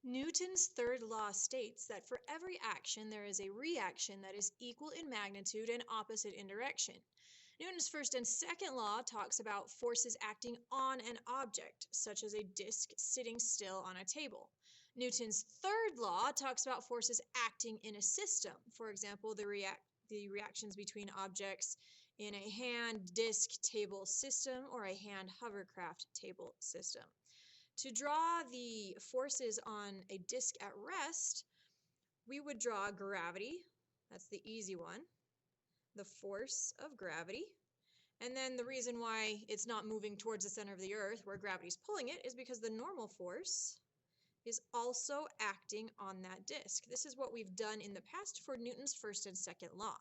Newton's third law states that for every action there is a reaction that is equal in magnitude and opposite in direction. Newton's first and second law talks about forces acting on an object, such as a disk sitting still on a table. Newton's third law talks about forces acting in a system, for example, the reactions between objects in a hand disk table system or a hand hovercraft table system. To draw the forces on a disk at rest, we would draw gravity, that's the easy one, the force of gravity. And then the reason why it's not moving towards the center of the earth where gravity's pulling it is because the normal force is also acting on that disk. This is what we've done in the past for Newton's first and second law.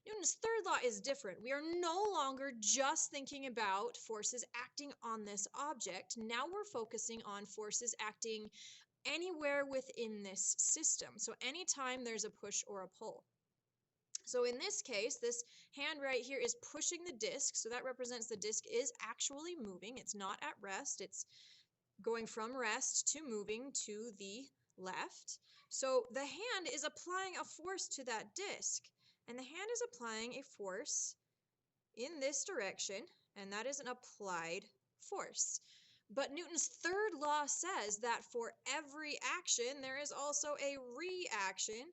Newton's third law is different. We are no longer just thinking about forces acting on this object. Now we're focusing on forces acting anywhere within this system. So anytime there's a push or a pull. So in this case, this hand right here is pushing the disc. So that represents the disc is actually moving. It's not at rest. It's going from rest to moving to the left. So the hand is applying a force to that disc. And the hand is applying a force in this direction, and that is an applied force. But Newton's third law says that for every action, there is also a reaction,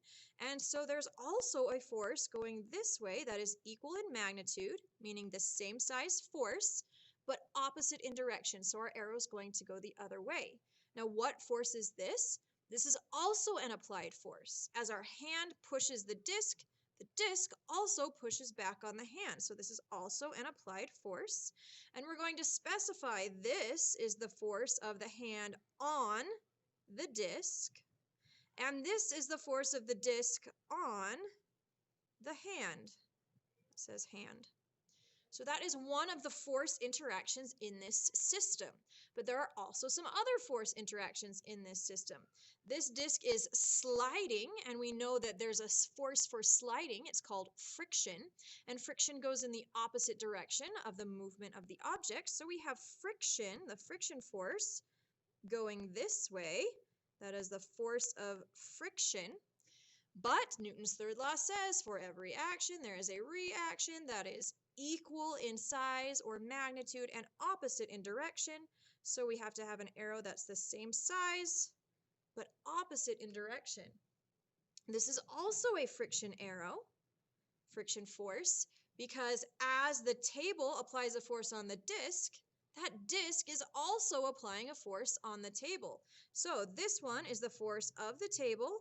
and so there's also a force going this way that is equal in magnitude, meaning the same size force, but opposite in direction, so our arrow is going to go the other way. Now, what force is this? This is also an applied force. As our hand pushes the disc also pushes back on the hand. So this is also an applied force. And we're going to specify this is the force of the hand on the disc. And this is the force of the disc on the hand. It says hand. So that is one of the force interactions in this system. But there are also some other force interactions in this system. This disc is sliding, and we know that there's a force for sliding. It's called friction, and friction goes in the opposite direction of the movement of the object. So we have friction, the friction force, going this way. That is the force of friction. But Newton's third law says for every action, there is a reaction that is equal in size or magnitude and opposite in direction. So we have to have an arrow that's the same size but opposite in direction. This is also a friction arrow, friction force, because as the table applies a force on the disc, that disc is also applying a force on the table. So this one is the force of the table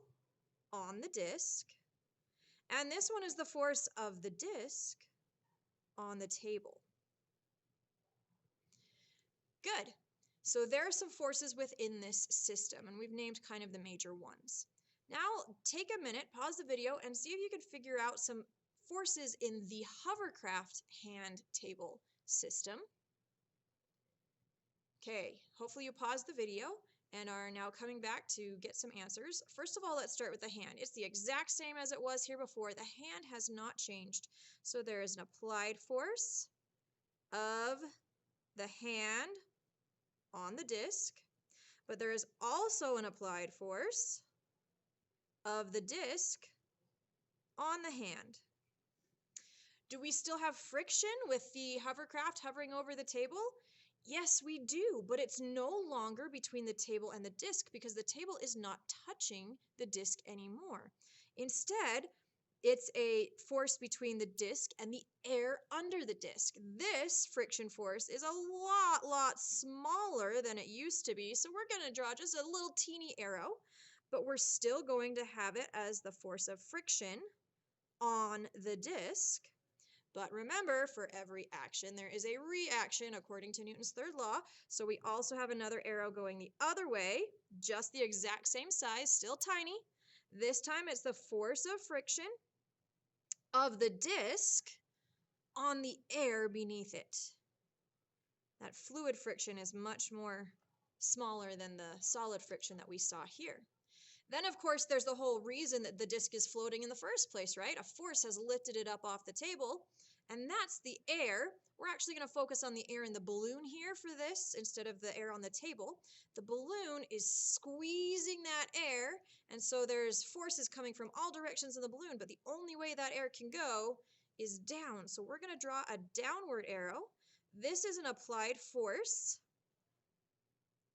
on the disc, and this one is the force of the disc on the table. Good. So there are some forces within this system, and we've named kind of the major ones. Now take a minute, pause the video, and see if you can figure out some forces in the hovercraft hand table system. Okay, hopefully you paused the video and are now coming back to get some answers. First of all, let's start with the hand. It's the exact same as it was here before. The hand has not changed. So there is an applied force of the hand on the disc, but there is also an applied force of the disc on the hand. Do we still have friction with the hovercraft hovering over the table? Yes, we do, but it's no longer between the table and the disc because the table is not touching the disc anymore. Instead, it's a force between the disc and the air under the disc. This friction force is a lot smaller than it used to be, so we're going to draw just a little teeny arrow, but we're still going to have it as the force of friction on the disc. But remember, for every action, there is a reaction according to Newton's third law. So we also have another arrow going the other way, just the exact same size, still tiny. This time it's the force of friction of the disc on the air beneath it. That fluid friction is much more smaller than the solid friction that we saw here. Then, of course, there's the whole reason that the disc is floating in the first place, right? A force has lifted it up off the table, and that's the air. We're actually going to focus on the air in the balloon here for this instead of the air on the table. The balloon is squeezing that air, and so there's forces coming from all directions in the balloon, but the only way that air can go is down. So we're going to draw a downward arrow. This is an applied force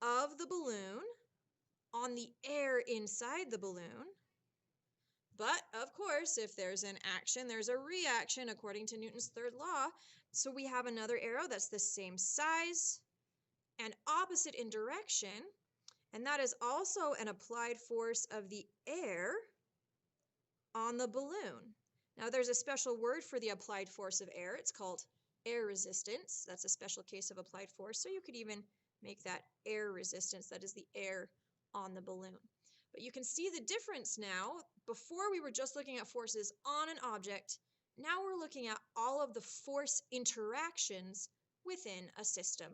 of the balloon on the air inside the balloon. But, of course, if there's an action, there's a reaction according to Newton's third law. So we have another arrow that's the same size and opposite in direction, and that is also an applied force of the air on the balloon. Now, there's a special word for the applied force of air. It's called air resistance. That's a special case of applied force. So you could even make that air resistance. That is the air on the balloon. But you can see the difference now. Before we were just looking at forces on an object. Now we're looking at all of the force interactions within a system.